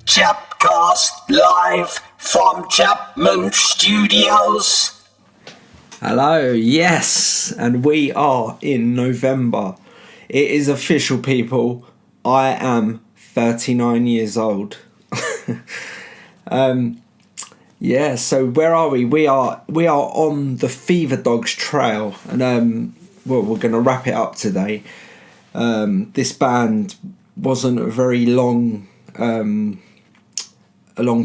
Chapcast live from Chapman Studios. Hello, yes, and we are in November. It is official, people. I am 39 years old. So where are we? We are on the Fever Dogs Trail, and we're going to wrap it up today. This band wasn't a very long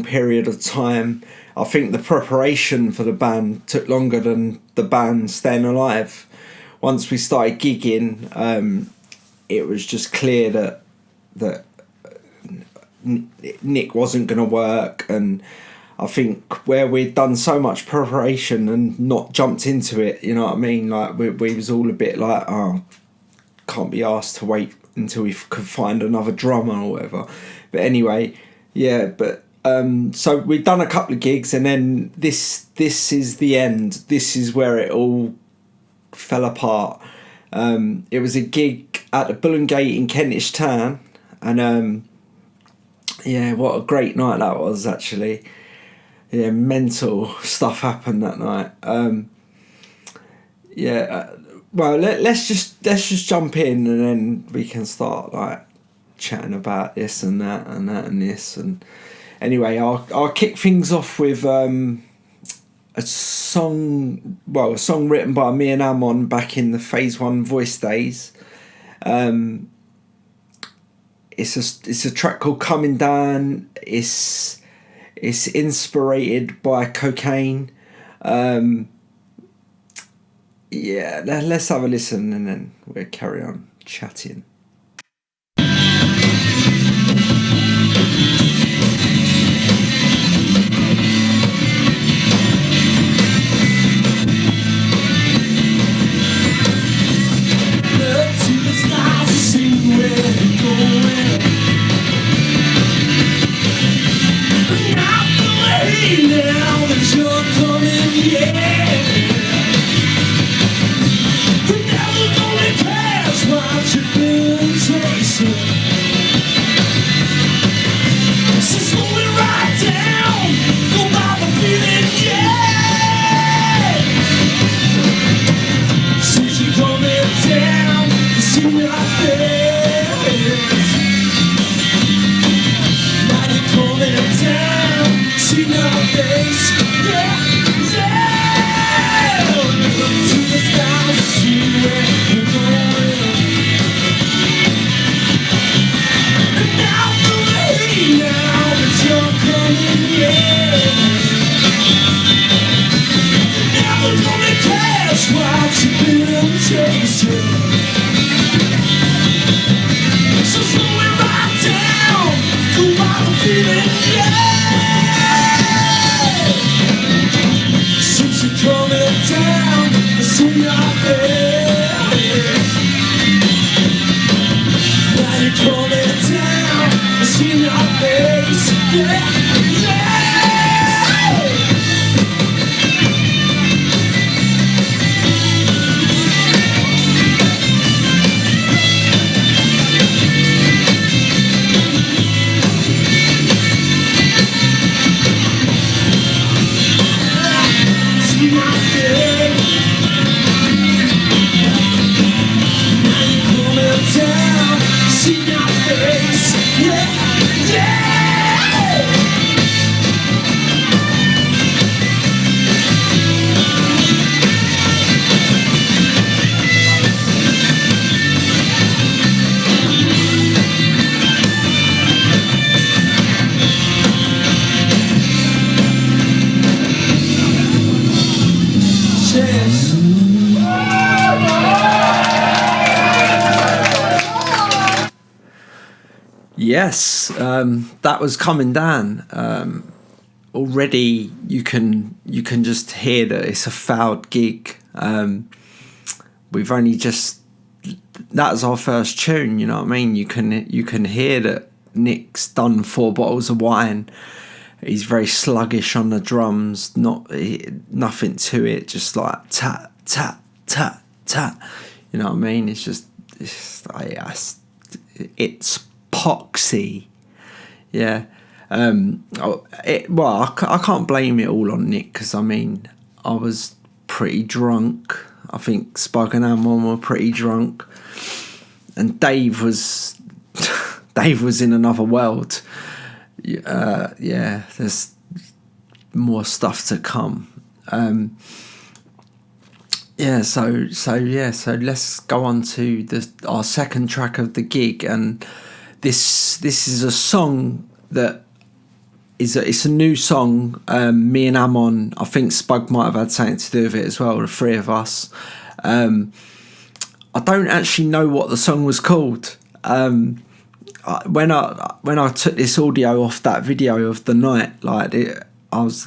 period of time. I think the preparation for the band took longer than the band staying alive. Once we started gigging, it was just clear that Nick wasn't going to work, and I think where we'd done so much preparation and not jumped into it, you know what I mean? Like we was all a bit like, oh, can't be asked to wait until we could find another drummer or whatever. But anyway, yeah, but so we've done a couple of gigs, and then this is the end. This is where it all fell apart. It was a gig at the Bull and Gate in Kentish Town, and yeah, what a great night that was, actually. Yeah, mental stuff happened that night. Well, let's just jump in, and then we can start like chatting about this and that and that and this. And anyway, I'll kick things off with a song written by me and Amon back in the Phase 1 voice days. It's a track called Coming Down. It's inspired by cocaine. Yeah, let's have a listen, and then we'll carry on chatting. Yes, that was Coming Down. Already you can just hear that it's a fouled gig. We've only just, that was our first tune, you know what I mean? You can hear that Nick's done 4 bottles of wine. He's very sluggish on the drums, nothing to it, just like tat tat tat tat. You know what I mean? It's poxy, yeah. I can't blame it all on Nick, because I mean, I was pretty drunk. I think Spug and Amon were pretty drunk, and Dave was in another world. There's more stuff to come. So let's go on to our second track of the gig, and this is a song that it's a new song. Me and Amon, I think Spug might have had something to do with it as well, the three of us. I don't actually know what the song was called. When I took this audio off that video of the night, I was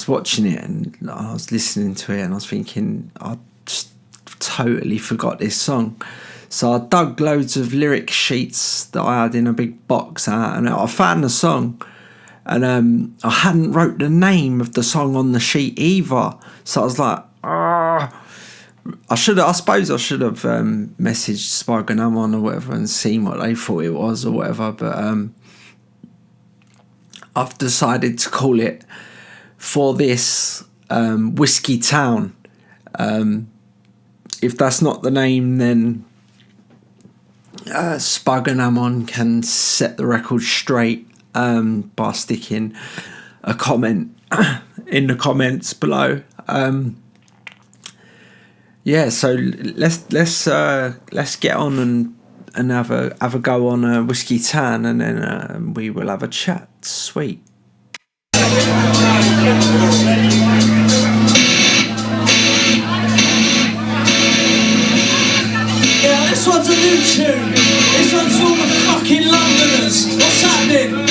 watching it and I was listening to it, and I was thinking, I just totally forgot this song. So I dug loads of lyric sheets that I had in a big box out, and I found the song, and I hadn't wrote the name of the song on the sheet either. So I was like, I suppose I should have messaged Spug and Amon or whatever and seen what they thought it was or whatever. But I've decided to call it for this Whiskey Town. If that's not the name, then Spug and Amon can set the record straight by sticking a comment in the comments below. So let's get on and have a go on Whiskey Town, and then we will have a chat. Sweet. Yeah, this one's a new tune. This one's for all the fucking Londoners. What's happening?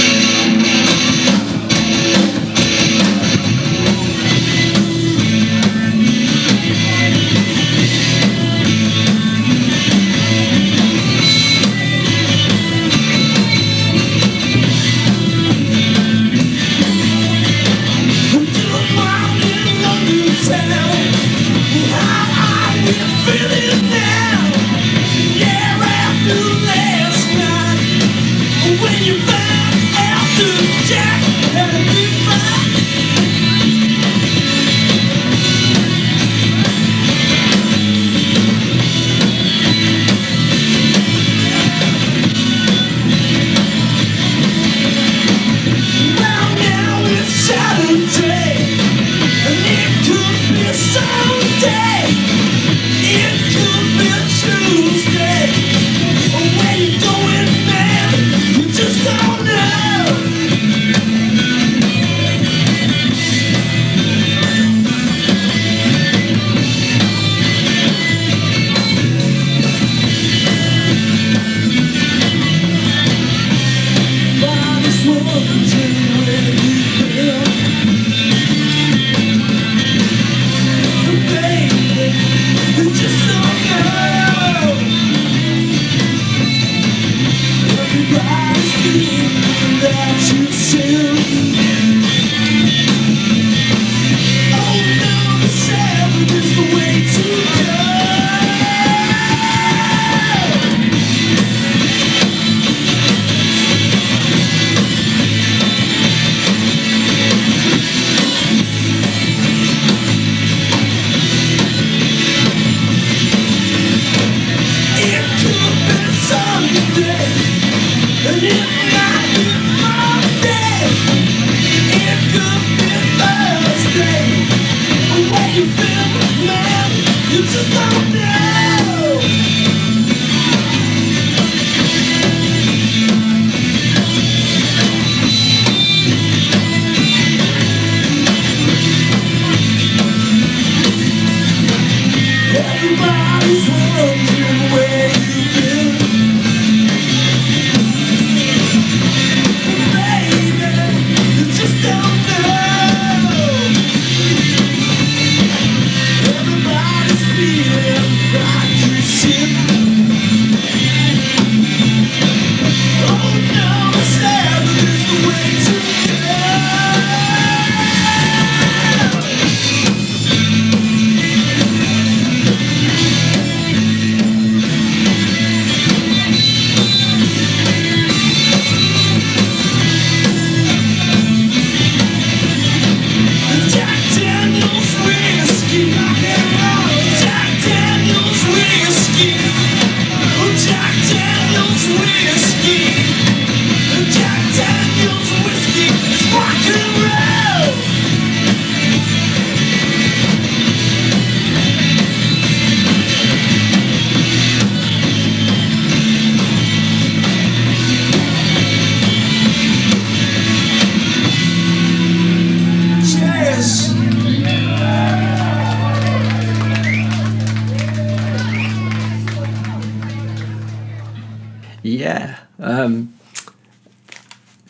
yeah.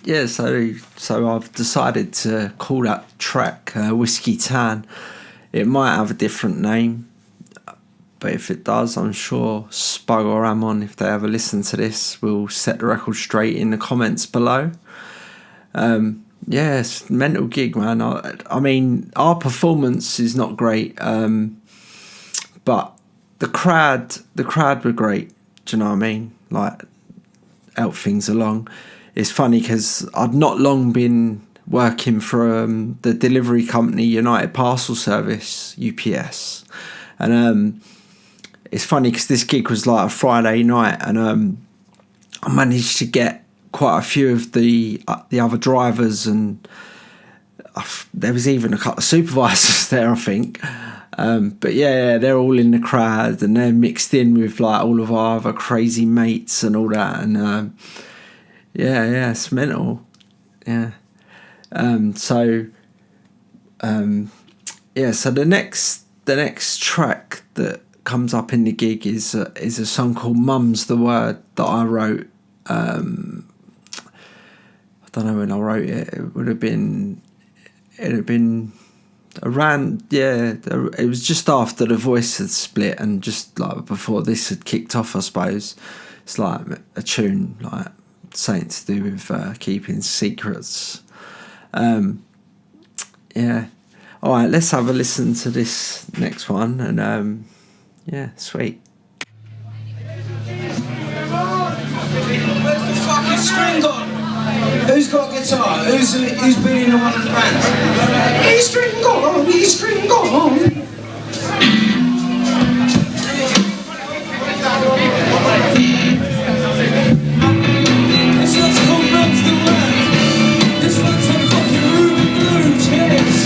Yeah, so I've decided to call that track Whiskey Tan. It might have a different name, but if it does, I'm sure Spug or Amon, if they ever listen to this, will set the record straight in the comments below. Yeah, it's a mental gig, man. I mean, our performance is not great, but the crowd were great. Do you know what I mean? Like, help things along. It's funny because I'd not long been working for the delivery company United Parcel Service, UPS, and it's funny because this gig was like a Friday night, and I managed to get quite a few of the other drivers, and there was even a couple of supervisors there, I think. But yeah, they're all in the crowd, and they're mixed in with like all of our other crazy mates and all that, and yeah, it's mental. Yeah. So the next track that comes up in the gig is a song called "Mum's the Word" that I wrote. I don't know when I wrote it. It'd have been around, yeah, it was just after The Voice had split and just like before this had kicked off, I suppose. It's like a tune, like something to do with keeping secrets. Yeah. All right, let's have a listen to this next one, and yeah, sweet. Where's the fucking string gone? Who's got a guitar? Who's been in one of the bands? Where's string gone? Where's string gone? This one's called Mum's the Word. This one's a fucking Ruby Blue. Cheers.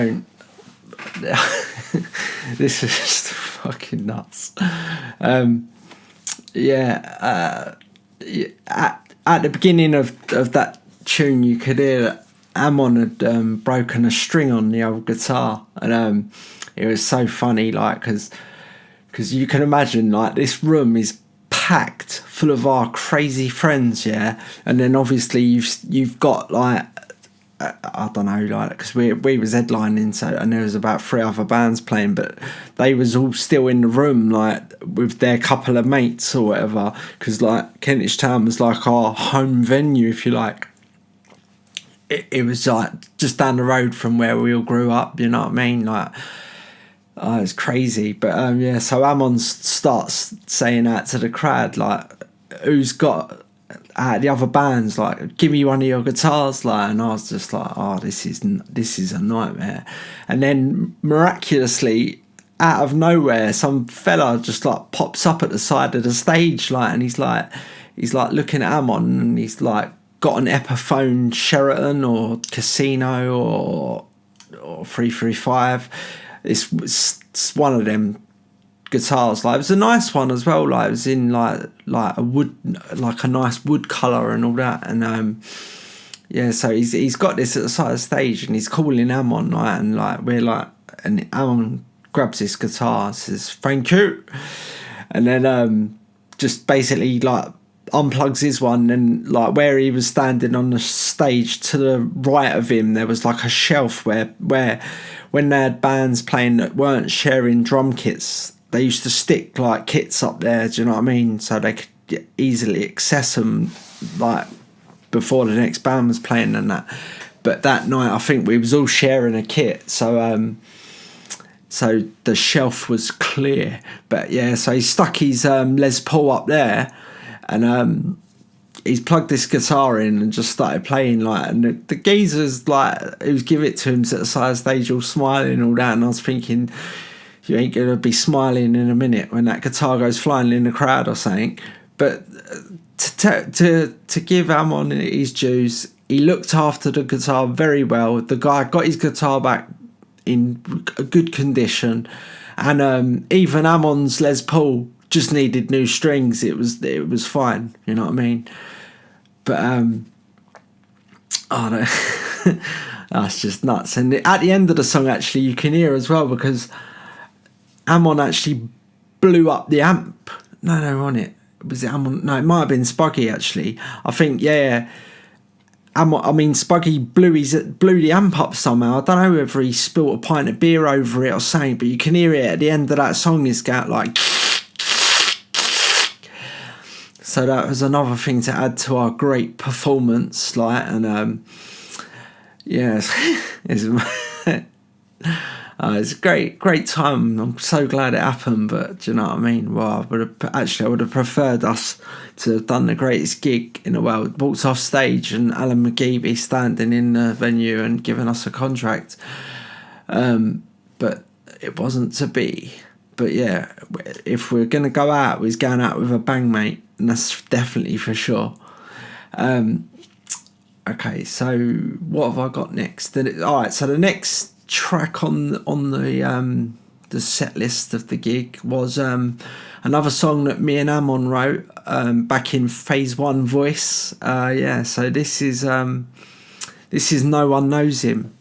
don't. This is just fucking nuts. At the beginning of that tune, you could hear that Amon had broken a string on the old guitar, and it was so funny, like, because you can imagine, like, this room is packed full of our crazy friends, yeah, and then obviously you've got, like, I don't know, like, because we was headlining, so, and there was about 3 other bands playing, but they was all still in the room, like, with their couple of mates or whatever, because, like, Kentish Town was like our home venue, if you like. It was like just down the road from where we all grew up, you know what I mean? Like, it's crazy. But yeah, so Amon starts saying that to the crowd, like, who's got the other bands, like, give me one of your guitars, like, and I was just like, oh, this is a nightmare. And then miraculously, out of nowhere, some fella just like pops up at the side of the stage, like, and he's like looking at Amon, and he's like got an Epiphone Sheraton or Casino or 335. It's one of them guitars. Like, it was a nice one as well. Like, it was in like a wood, like a nice wood colour and all that. And yeah, so he's got this at the side of the stage, and he's calling Amon, like, and like we're like, and Amon grabs his guitar, says thank you, and then just basically like unplugs his one, and like where he was standing on the stage to the right of him, there was like a shelf where when they had bands playing that weren't sharing drum kits, they used to stick like kits up there, do you know what I mean, so they could easily access them like before the next band was playing and that. But that night I think we was all sharing a kit, so the shelf was clear. But yeah, so he stuck his Les Paul up there, and he's plugged this guitar in and just started playing, like, and the geezer's like, who's give it to him at the side of the stage, all smiling and all that, and I was thinking, you ain't gonna be smiling in a minute when that guitar goes flying in the crowd or something. But to give Amon his dues, he looked after the guitar very well. The guy got his guitar back in a good condition, and even Amon's Les Paul just needed new strings. It was fine, you know what I mean. But that's just nuts. And at the end of the song, actually, you can hear as well, because Amon actually blew up the amp. No, on it was it Amon? No, it might have been Spuggy, actually. I think, yeah. Spuggy blew the amp up somehow. I don't know whether he spilt a pint of beer over it or something, but you can hear it at the end of that song. It's got like. So that was another thing to add to our great performance, like, and yeah, it's a great time. I'm so glad it happened, but do you know what I mean? Well, I would have preferred us to have done the greatest gig in the world. Walked off stage and Alan McGee be standing in the venue and giving us a contract, but it wasn't to be. But yeah, if we're gonna go out, we're going out with a bang, mate, and that's definitely for sure. Okay, so what have I got next? All right, so the next track on the set list of the gig was another song that me and Amon wrote back in Phase 1 Voice. Yeah, so this is No One Knows Him,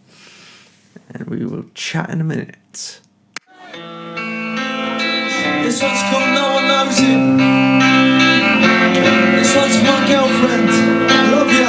and we will chat in a minute. This one's called No One Knows Him. This one's for my girlfriend. I love you.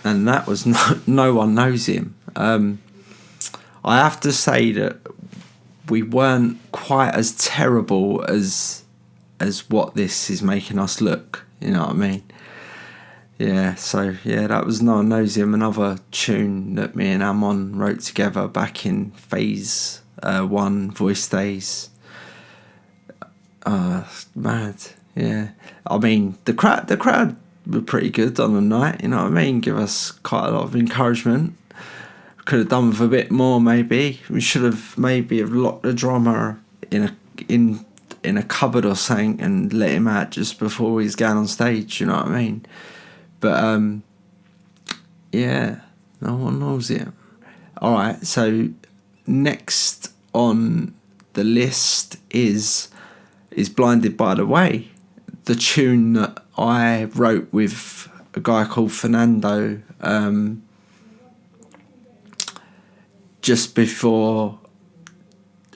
and that was no one knows him. I have to say that we weren't quite as terrible as what this is making us look. You know what I mean? Yeah. So yeah, that was No One Knows Him, another tune that me and Amon wrote together back in phase 1 voice days. Mad. Yeah. I mean, the crowd were pretty good on the night. You know what I mean? Give us quite a lot of encouragement. Could have done with a bit more, maybe. We should have maybe have locked the drummer in a cupboard or something and let him out just before he's going on stage. You know what I mean? But yeah, no one knows it. All right. So next on the list is Blinded by the Way, the tune that I wrote with a guy called Fernando just before,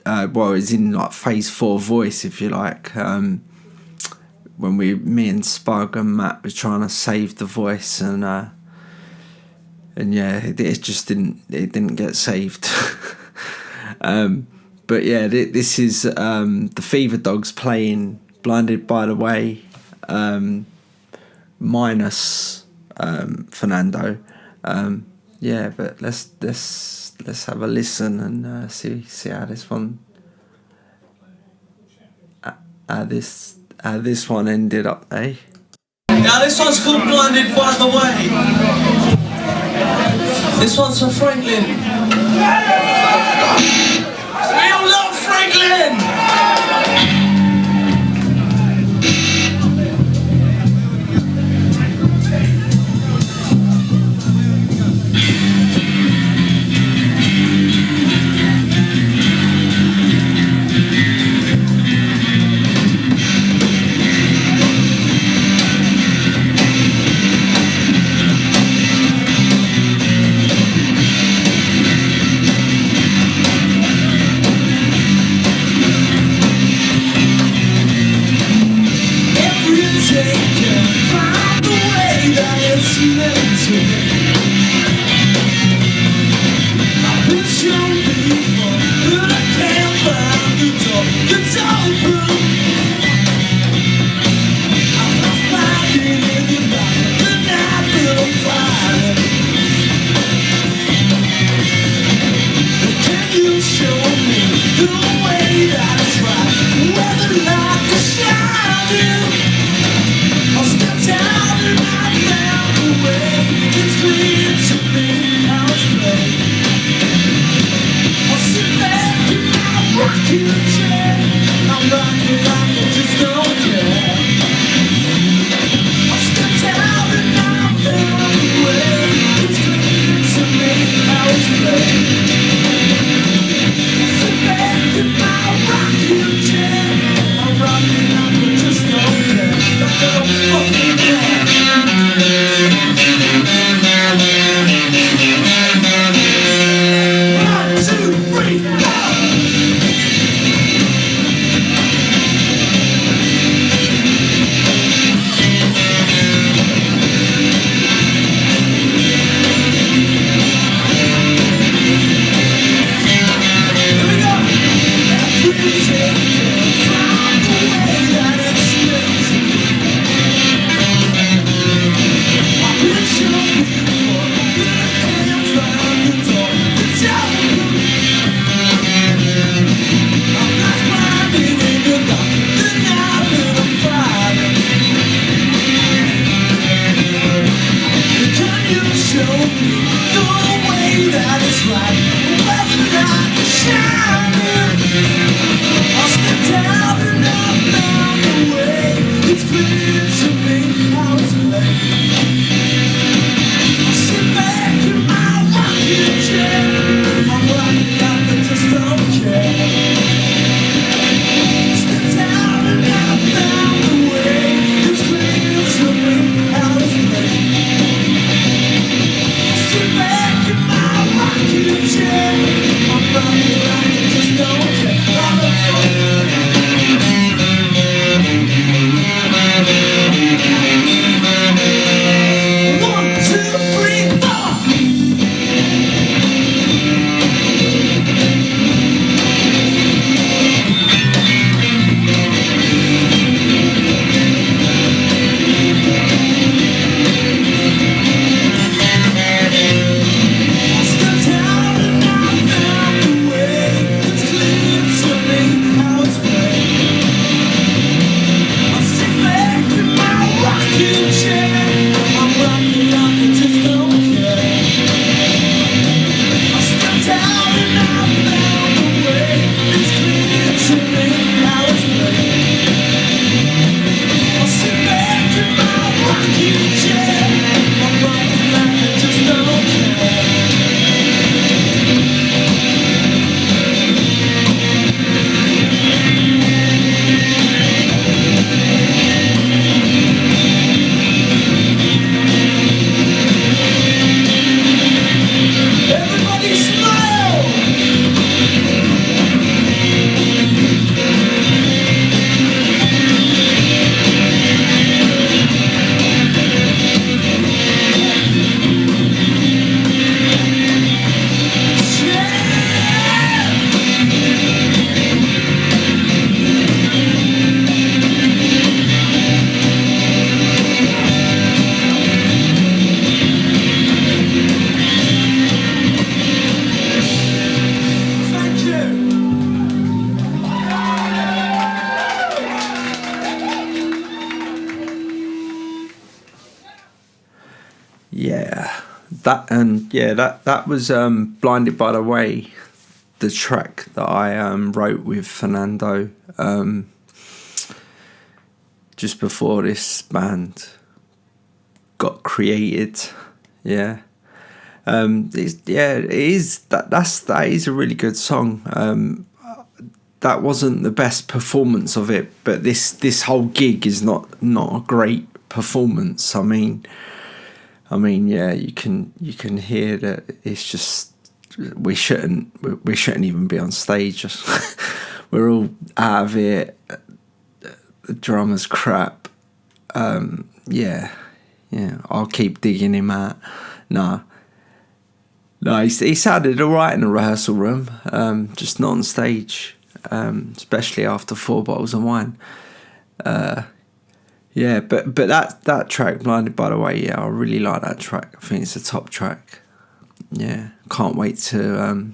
it's in like phase 4 voice, if you like, when me and Spug and Matt were trying to save the voice, and yeah, it just didn't get saved. But yeah, this is the Fever Dogs playing Blinded by the Way, minus Fernando. Yeah, but let's let's have a listen and see how this one, how this one ended up, eh? Now this one's called Blinded by the Way. This one's for Franklin. We all love Franklin! that was Blinded by the Way, the track that I wrote with Fernando just before this band got created. It is that is a really good song. That wasn't the best performance of it, but this whole gig is not a great performance. I mean, yeah, you can hear that it's just we shouldn't even be on stage. We're all out of it. The drummer's crap. Yeah, I'll keep digging him out. No, he sounded all right in the rehearsal room, just not on stage, especially after 4 bottles of wine. But that track, Blinded by the Way, I really like that track. I think it's a top track. Yeah, can't wait to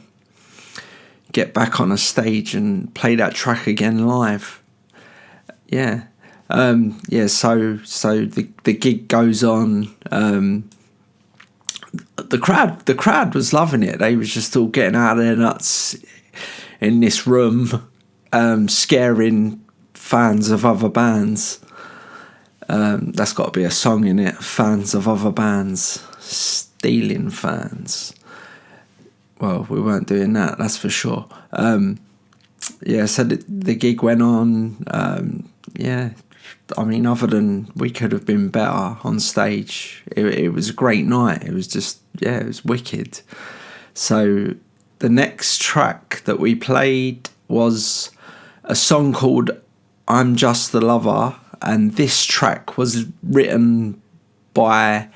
get back on a stage and play that track again live. So the gig goes on. The crowd was loving it. They was just all getting out of their nuts in this room, scaring fans of other bands. That's got to be a song in it. Fans of other bands, stealing fans. Well, we weren't doing that, that's for sure. So the gig went on. I mean, other than we could have been better on stage, it was a great night. It was just, it was wicked. So the next track that we played was a song called I'm Just the Lover, and this track was written by,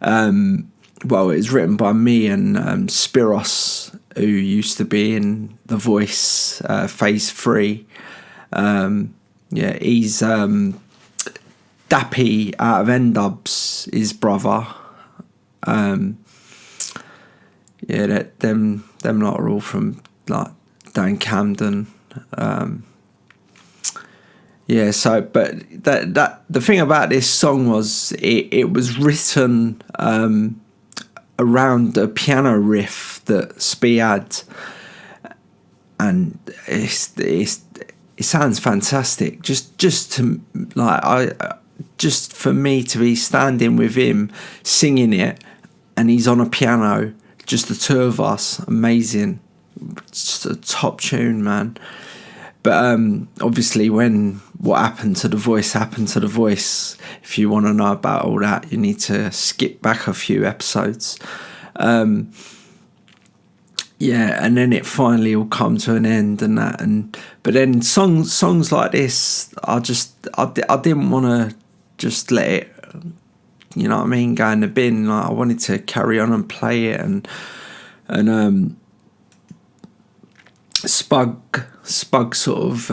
it was written by me and Spiros, who used to be in The Voice, Phase 3. He's Dappy out of N-Dubs, his brother. Them lot are all from like down Camden. But the thing about this song was it was written around a piano riff that Spee had, and it sounds fantastic. Just for me to be standing with him singing it, and he's on a piano, just the two of us, amazing, just a top tune, man. But obviously when what happened to The Voice happened to The Voice, if you want to know about all that, you need to skip back a few episodes. And then it finally all come to an end and that. But then songs like this, I didn't want to just let it, you know what I mean, go in the bin. Like, I wanted to carry on and play it, and Spug sort of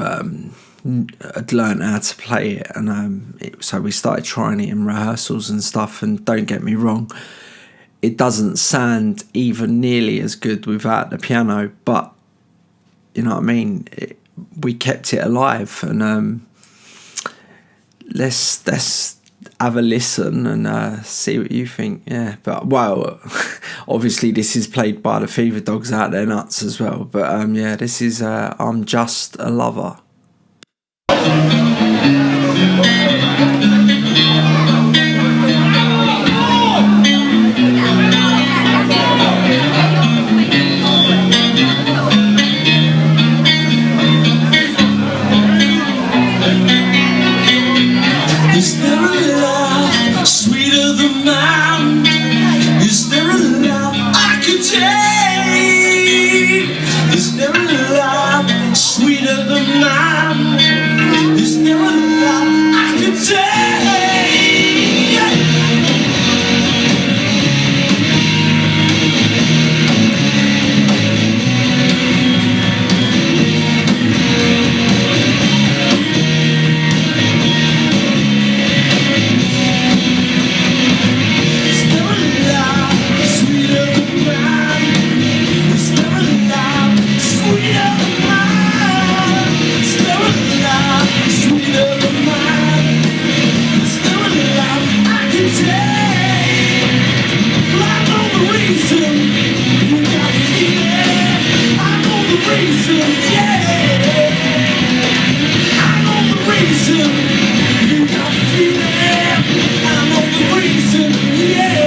had learned how to play it, and so we started trying it in rehearsals and stuff. And don't get me wrong, it doesn't sound even nearly as good without the piano, but you know what I mean, we kept it alive. And let's have a listen and see what you think. But obviously this is played by the Fever Dogs out there nuts as well, but this is I'm Just a Lover. Is there a love sweeter than mine? Is there a love I could take? Is there a love sweeter than mine? Is there a love I could take? Yeah. Sweeter than mine. reason, yeah. I know the reason. You got to feel it. I know the reason, yeah.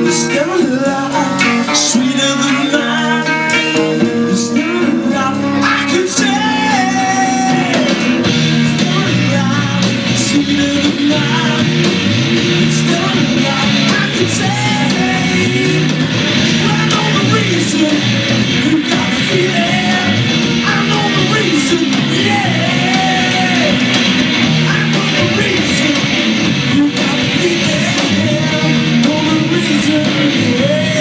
There's never a lot sweeter than mine. There's never a lot I could say. There's never a lot sweeter than mine. There's never a lot I could say. But I know the reason. You got to feel it. I know the reason, yeah. I know the reason. You got to feel it. Know the reason, yeah.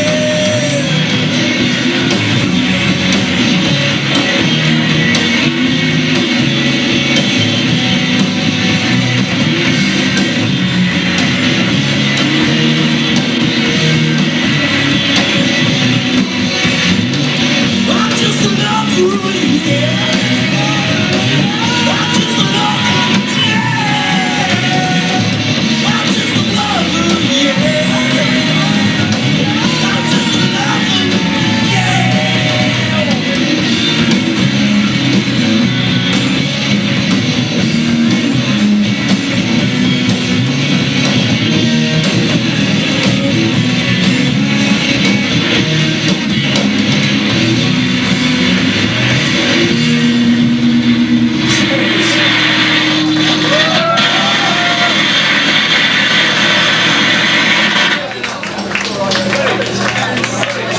I'm just a lover, yeah. I'm just a lover, yeah. I'm just a lover, yeah. I'm just a lover, yeah.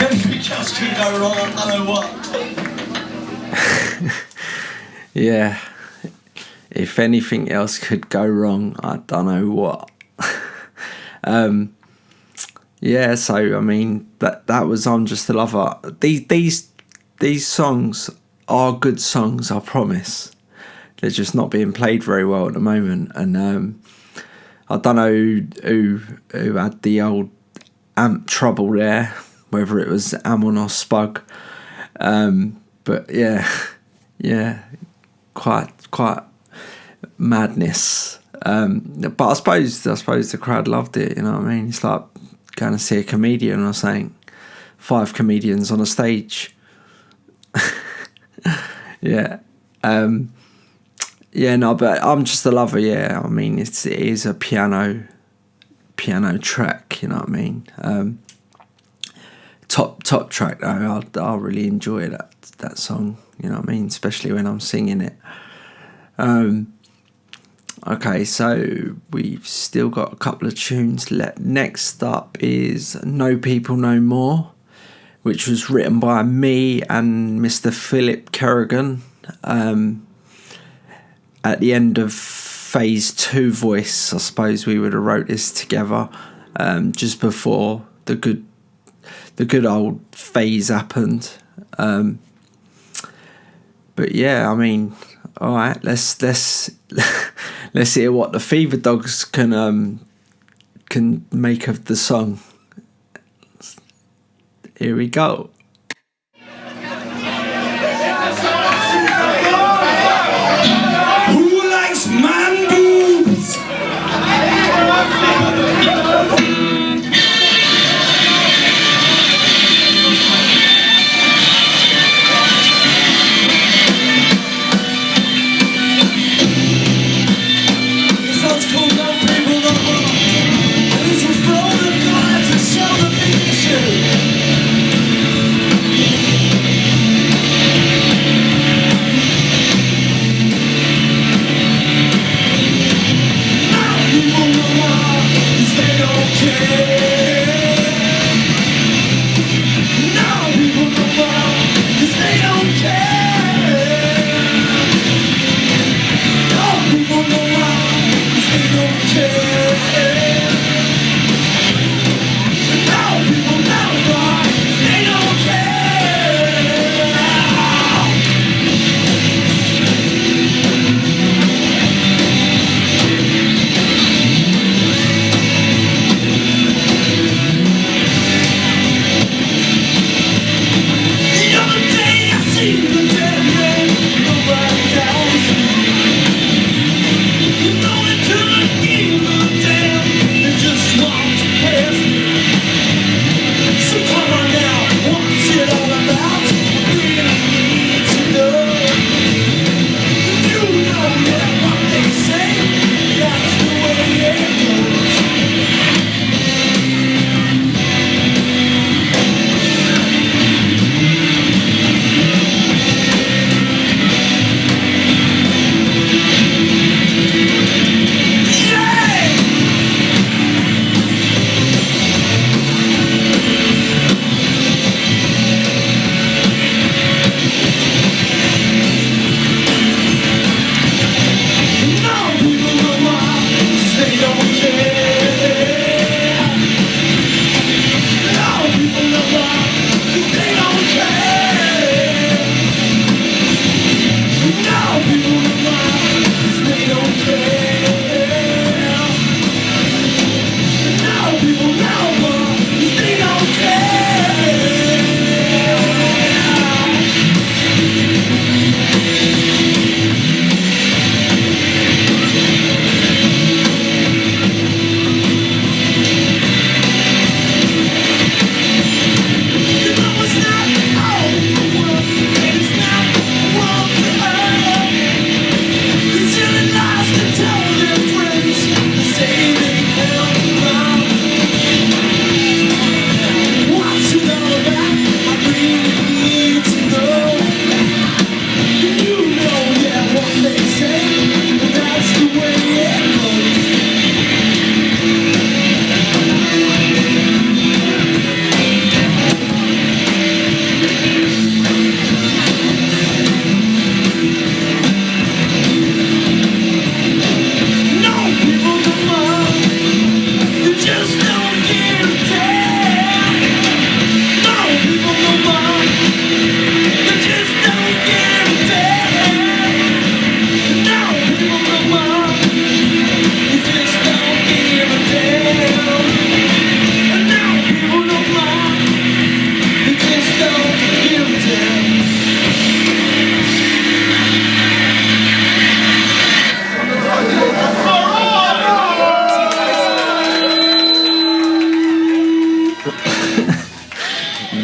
Everything else can go wrong, I don't know what. Yeah. If anything else could go wrong, I don't know what. Yeah, so I mean that was I'm Just a Lover. These songs are good songs, I promise. They're just not being played very well at the moment, and I don't know who had the old amp trouble there, whether it was Amon or Spug. But yeah, quite madness. But I suppose the crowd loved it. You know what I mean? It's like going to see a comedian or something. 5 comedians on a stage. Yeah. Yeah, no, but I'm Just a Lover. Yeah, I mean it is a piano track. You know what I mean? Top track though. I really enjoy that song. You know what I mean? Especially when I'm singing it. Okay, so we've still got a couple of tunes. Next up is No People No More, which was written by me and Mr. Philip Kerrigan. At the end of phase 2 Voice, I suppose we would have wrote this together, just before the good old phase happened. But yeah, I mean, all right, let's hear what the Fever Dogs can make of the song. Here we go. Who likes man boobs? This one's called No People No More. And this is for all the guys that sell the picture.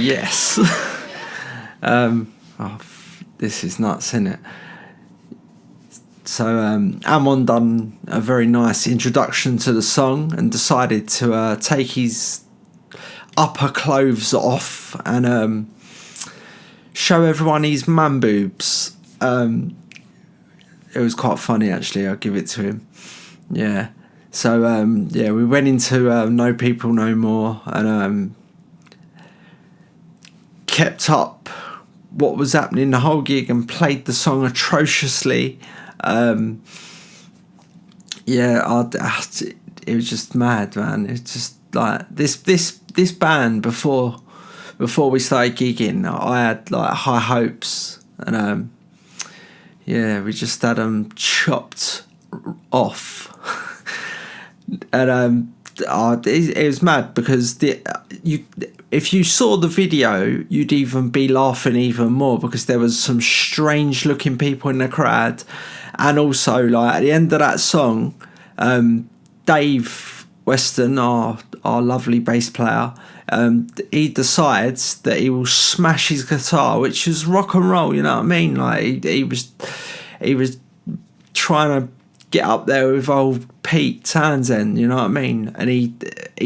Yes. This is nuts, isn't it? So Amon done a very nice introduction to the song and decided to take his upper clothes off and show everyone his man boobs. It was quite funny, actually. I'll give it to him. Yeah. So we went into No People No More and kept up what was happening the whole gig and played the song atrociously. It was just mad, man. It's just like this band before we started gigging, I had like high hopes, and we just had them chopped off. And it was mad because if you saw the video, you'd even be laughing even more because there was some strange looking people in the crowd. And also, like, at the end of that song, Dave Weston, our lovely bass player, he decides that he will smash his guitar, which is rock and roll, you know what I mean? Like, he was trying to get up there with old Pete Townsend, you know what I mean? And he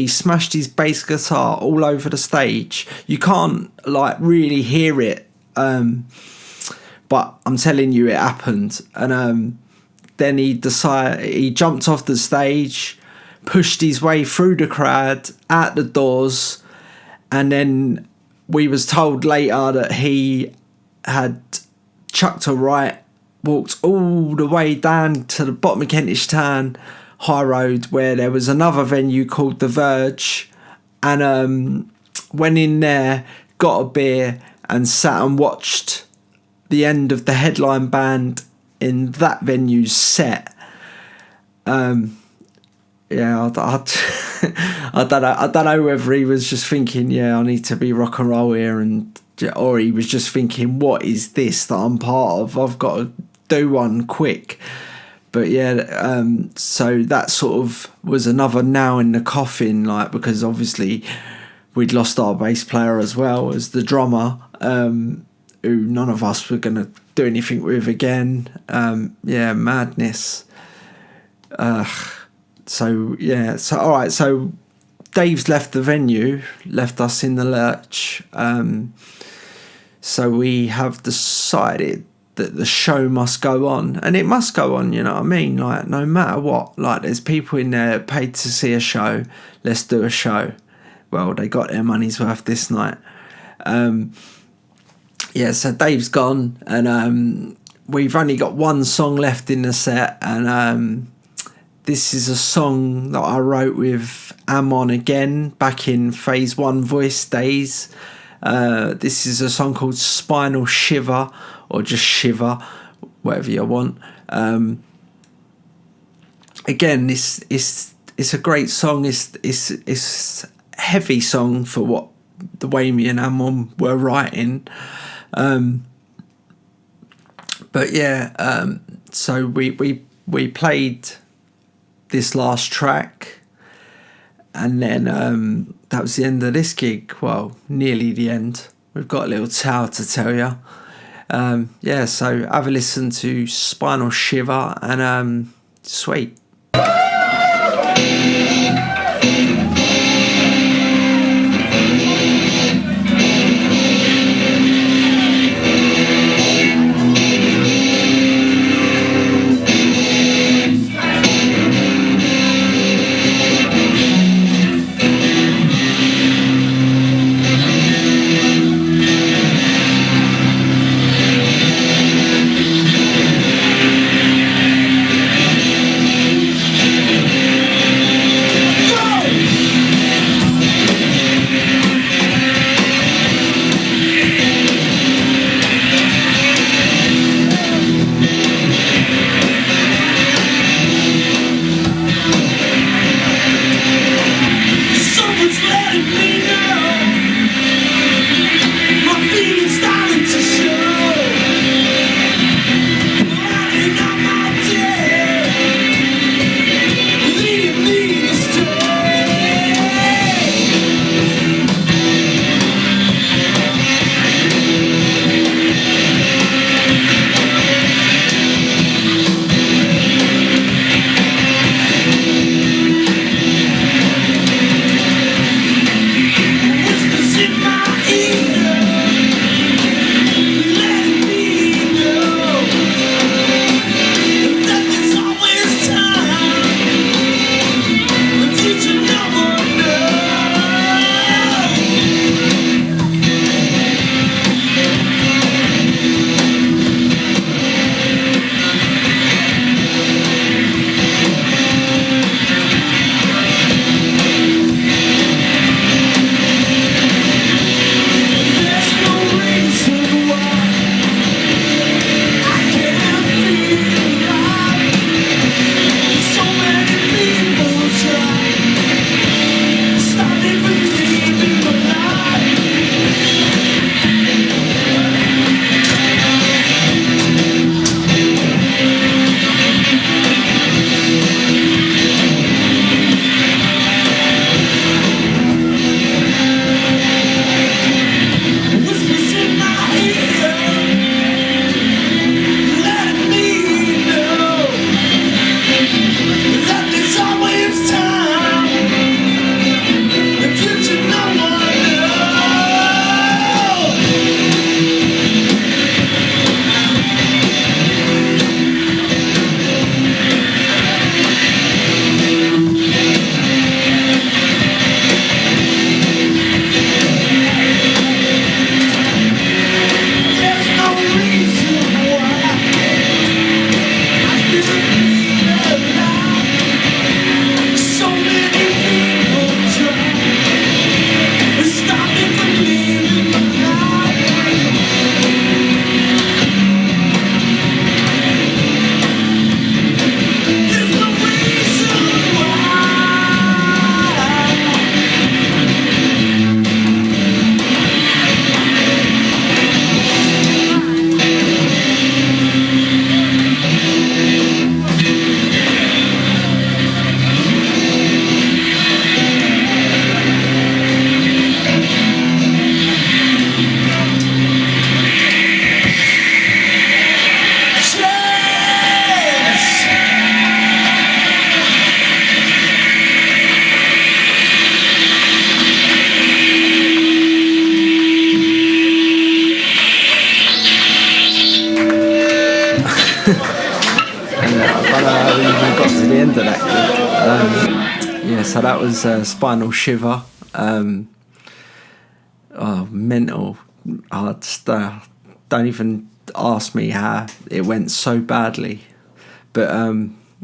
smashed his bass guitar all over the stage. You can't like really hear it, but I'm telling you, it happened. And then he jumped off the stage, pushed his way through the crowd, out the doors, and then we was told later that he had chucked a right, walked all the way down to the bottom of Kentish Town High Road, where there was another venue called The Verge, and went in there, got a beer, and sat and watched the end of the headline band in that venue's set. I don't know whether he was just thinking, I need to be rock and roll here, or he was just thinking, what is this that I'm part of? I've got to do one quick. But so that sort of was another nail in the coffin, like, because obviously we'd lost our bass player as well as the drummer, who none of us were going to do anything with again. Madness. So all right, so Dave's left the venue, left us in the lurch. So we have decided that the show must go on, and it must go on, you know what I mean? Like, no matter what, like, there's people in there paid to see a show. Let's do a show. Well, they got their money's worth this night. So Dave's gone, and we've only got one song left in the set, and this is a song that I wrote with Amon again back in Phase 1 Voice days. This is a song called Spinal Shiver, or just Shiver, whatever you want. Again, it's a great song. It's a heavy song for what the way me and Amon were writing. So we played this last track, and then that was the end of this gig. Well, nearly the end. We've got a little tale to tell you. So have a listen to Spinal Shiver, and sweet. Yeah, so that was Spinal Shiver. Mental. I just don't even ask me how it went so badly. But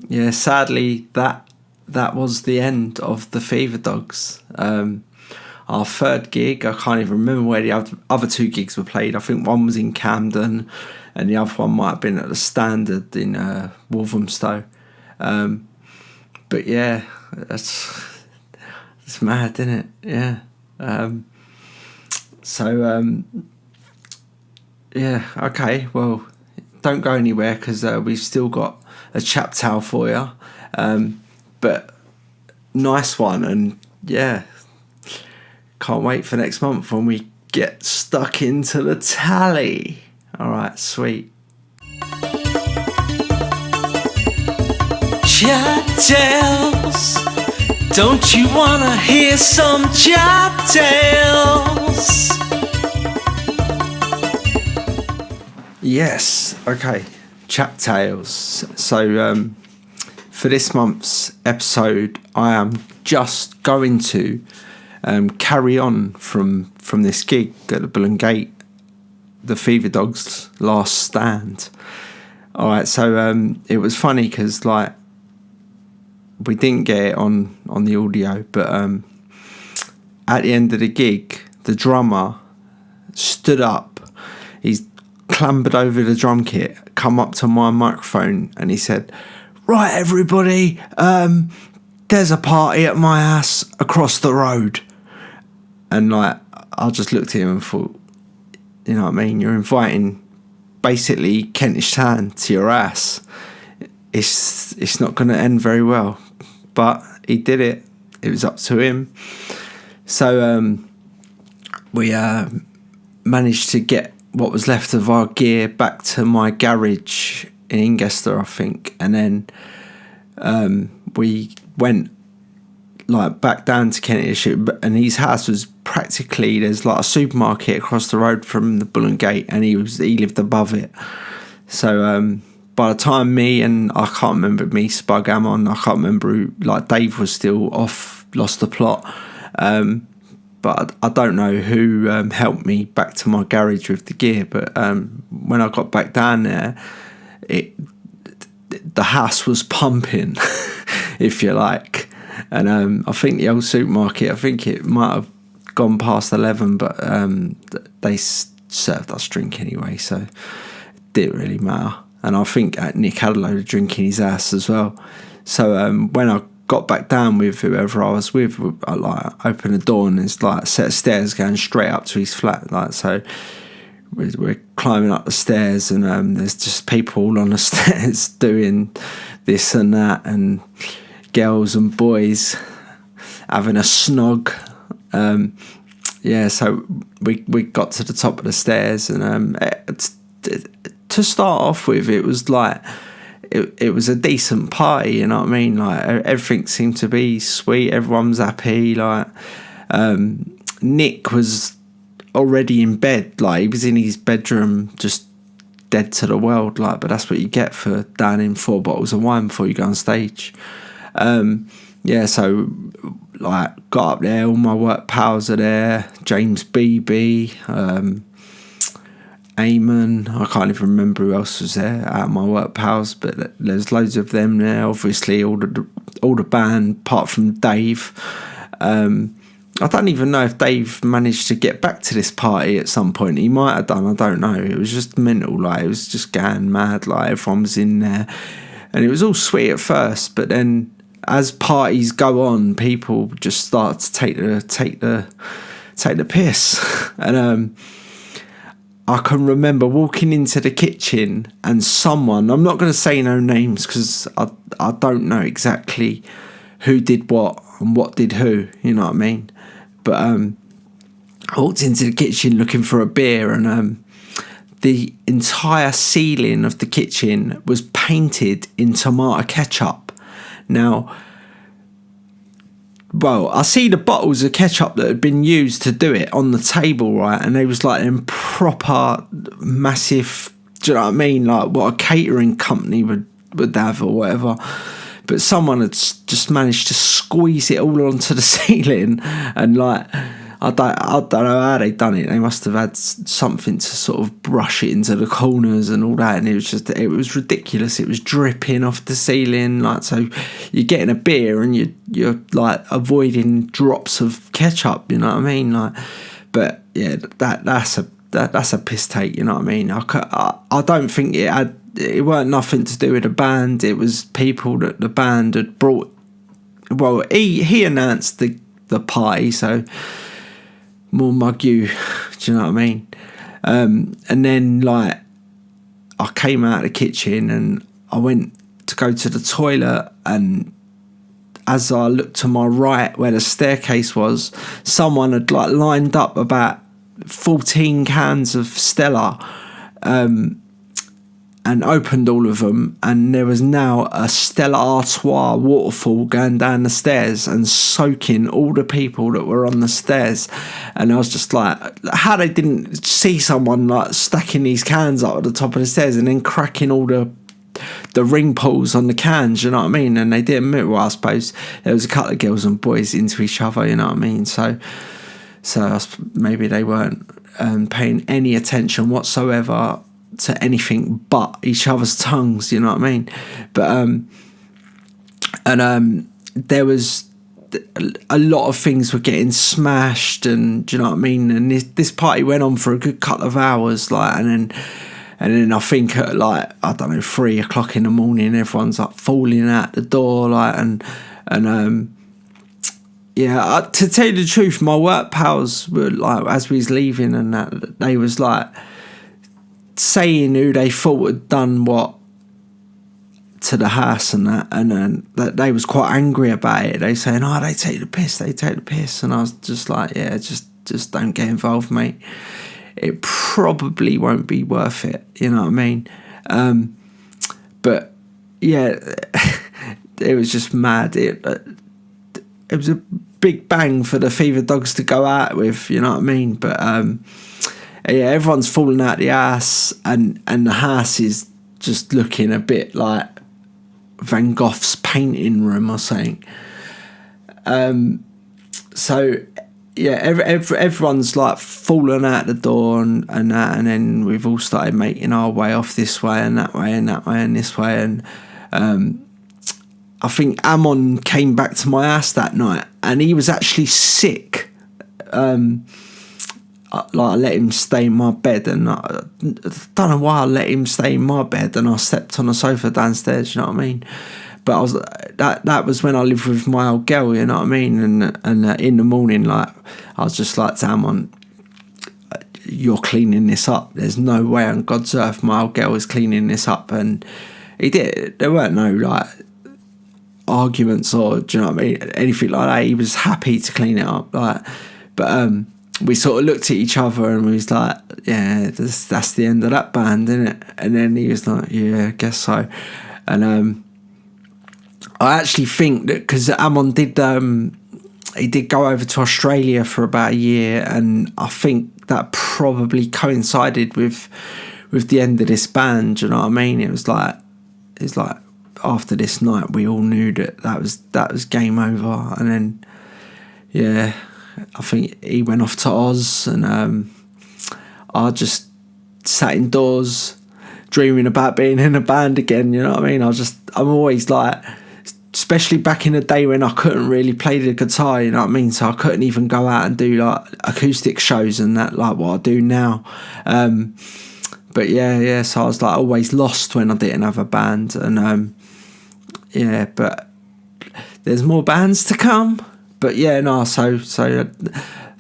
yeah, sadly that was the end of the Fever Dogs. Our third gig, I can't even remember where the other two gigs were played. I think one was in Camden and the other one might have been at the Standard in Walthamstow. But yeah, it's mad, isn't it? Yeah. Yeah, okay, well, don't go anywhere because we've still got a CHAP TAIL for you. But nice one, and yeah, can't wait for next month when we get stuck into the tally. All right, sweet. CHAP Tales, don't you wanna hear some CHAP Tales? Yes, okay, CHAP Tales. So for this month's episode, I am just going to carry on from this gig at the Bull and Gate, the Fever Dogs' last stand. All right, so it was funny because like we didn't get it on the audio, but at the end of the gig, the drummer stood up. He's clambered over the drum kit, come up to my microphone, and he said, "Right, everybody, there's a party at my house across the road." And like, I just looked at him and thought, you know what I mean? You're inviting basically Kentish Town to your ass. It's not going to end very well. But he did it. It was up to him. So we managed to get what was left of our gear back to my garage in Ingester, I think. And then we went like back down to Kentish, and his house was practically, there's like a supermarket across the road from the Bull and Gate, and he lived above it. So by the time me, Spug Ammon, I can't remember who, like Dave was still off, lost the plot. But I don't know who helped me back to my garage with the gear. But when I got back down there, the house was pumping, if you like. And I think the old supermarket, I think it might have gone past 11, but they served us drink anyway, so it didn't really matter. And I think Nick had a load of drink in his ass as well. So when I got back down with whoever I was with, I like opened the door and there's like a set of stairs going straight up to his flat. Like, so we're climbing up the stairs, and there's just people all on the stairs doing this and that, and girls and boys having a snog. Yeah, so we got to the top of the stairs, and to start off with, it was like it was a decent party, you know what I mean? Like everything seemed to be sweet, everyone was happy. Like Nick was already in bed, like he was in his bedroom just dead to the world, like, but that's what you get for downing 4 bottles of wine before you go on stage. Yeah, so like got up there, all my work pals are there, James BB, Eamon, I can't even remember who else was there out of my work pals, but there's loads of them there, obviously all the band apart from Dave. I don't even know if Dave managed to get back to this party at some point. He might have done, I don't know. It was just mental, like it was just going mad, like everyone was in there, and it was all sweet at first, but then as parties go on, people just start to take the piss. And I can remember walking into the kitchen and someone, I'm not going to say no names because I don't know exactly who did what and what did who, you know what I mean? But I walked into the kitchen looking for a beer, and the entire ceiling of the kitchen was painted in tomato ketchup. Now, well, I see the bottles of ketchup that had been used to do it on the table, right? And they was like in proper massive, do you know what I mean? Like what a catering company would have or whatever. But someone had just managed to squeeze it all onto the ceiling, and like I don't know how they done it. They must have had something to sort of brush it into the corners and all that, and it was ridiculous. It was dripping off the ceiling, like, so you're getting a beer and you're like avoiding drops of ketchup, you know what I mean? Like, but yeah, that's a piss take, you know what I mean? I don't think it weren't nothing to do with the band. It was people that the band had brought. Well, he announced the party, so more mug you, do you know what I mean? And then, like, I came out of the kitchen and I went to go to the toilet, and as I looked to my right where the staircase was, someone had like lined up about 14 cans of Stella, and opened all of them, and there was now a Stella Artois waterfall going down the stairs and soaking all the people that were on the stairs. And I was just like, how they didn't see someone like stacking these cans up at the top of the stairs and then cracking all the ring pulls on the cans, you know what I mean? And they didn't move. Well, I suppose there was a couple of girls and boys into each other, you know what I mean? So maybe they weren't paying any attention whatsoever to anything but each other's tongues, you know what I mean? But there was a lot of things were getting smashed, and do you know what I mean? And this party went on for a good couple of hours, like, and then I think at like, I don't know, 3 o'clock in the morning, everyone's like falling out the door, like, and yeah, to tell you the truth, my work pals were like, as we was leaving and that, they was like saying who they thought had done what to the house and that, and that they was quite angry about it. They saying, oh, they take the piss, and I was just like, yeah, just don't get involved, mate. It probably won't be worth it, you know what I mean? But yeah, it was just mad. It was a big bang for the Fever Dogs to go out with, you know what I mean? But yeah, everyone's falling out the ass, and the house is just looking a bit like Van Gogh's painting room or something. So yeah, everyone's like falling out the door and that, and then we've all started making our way off this way and that way and that way and this way, and I think Amon came back to my house that night, and he was actually sick. Like, I let him stay in my bed, and I don't know why I let him stay in my bed, and I slept on a sofa downstairs, you know what I mean? But that was when I lived with my old girl, you know what I mean? And in the morning, like, I was just like, Amon, you're cleaning this up. There's no way on God's earth my old girl is cleaning this up. And he did. There weren't no like arguments or, do you know what I mean, anything like that. He was happy to clean it up, like, but we sort of looked at each other and we was like, yeah, that's the end of that band, isn't it? And then he was like, yeah, I guess so. And I actually think that because Amon did he did go over to Australia for about a year, and I think that probably coincided with the end of this band, you know what I mean? It's like after this night we all knew that was game over. And then yeah, I think he went off to Oz, and I just sat indoors dreaming about being in a band again, you know what I mean? I'm always like, especially back in the day when I couldn't really play the guitar, you know what I mean? So I couldn't even go out and do like acoustic shows and that, like what I do now. But yeah, so I was like always lost when I didn't have a band, and yeah, but there's more bands to come. But yeah, no, so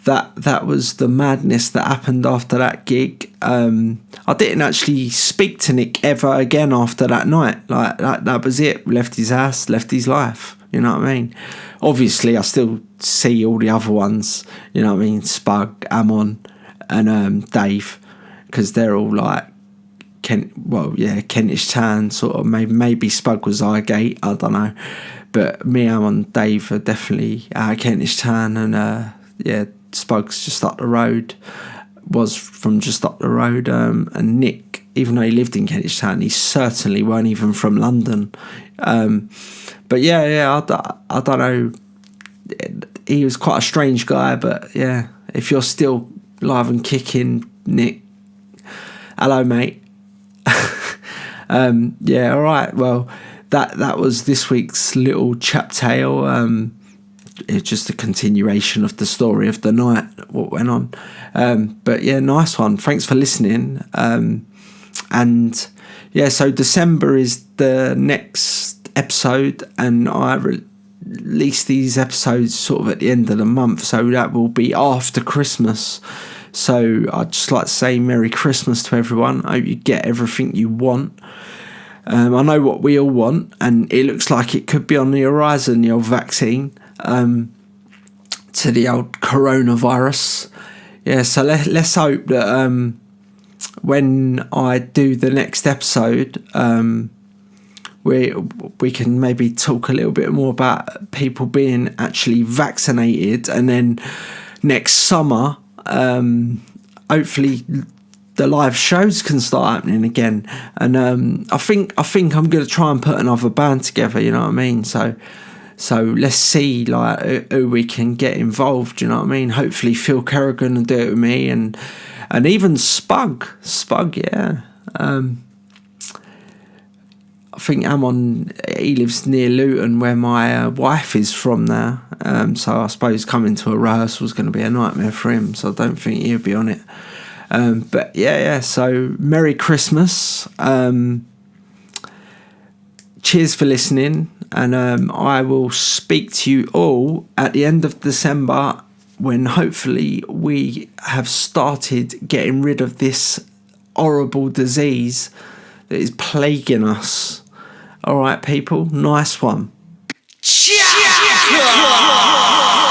that was the madness that happened after that gig. I didn't actually speak to Nick ever again after that night. Like that was it. Left his house, left his life. You know what I mean? Obviously, I still see all the other ones. You know what I mean? Spug, Amon, and Dave, because they're all like Kentish Town sort of. Maybe Spug was Highgate. I don't know. But me, Amon, Dave are definitely out of Kentish Town, and yeah, Spug's just up the road. Was from just up the road, and Nick, even though he lived in Kentish Town, he certainly weren't even from London. But yeah, I don't know he was quite a strange guy, but yeah, if you're still live and kicking, Nick, hello, mate. Yeah, all right. Well, that was this week's little chap tale. It's just a continuation of the story of the night, what went on. But yeah, nice one. Thanks for listening. And yeah, so December is the next episode, and I release these episodes sort of at the end of the month, so that will be after Christmas. So I'd just like to say Merry Christmas to everyone. I hope you get everything you want. I know what we all want, and it looks like it could be on the horizon, the old vaccine, to the old coronavirus. Yeah, so let's hope that when I do the next episode, we can maybe talk a little bit more about people being actually vaccinated, and then next summer, hopefully the live shows can start happening again. And I think I'm going to try and put another band together, you know what I mean? So let's see like who we can get involved, you know what I mean? Hopefully Phil Kerrigan will do it with me, and even Spug, yeah. I think Amon, he lives near Luton, where my wife is from now. So I suppose coming to a rehearsal is going to be a nightmare for him. So I don't think he'll be on it. But yeah. So Merry Christmas. Cheers for listening. And I will speak to you all at the end of December, when hopefully we have started getting rid of this horrible disease that is plaguing us. All right, people, nice one. CHAP TAIL.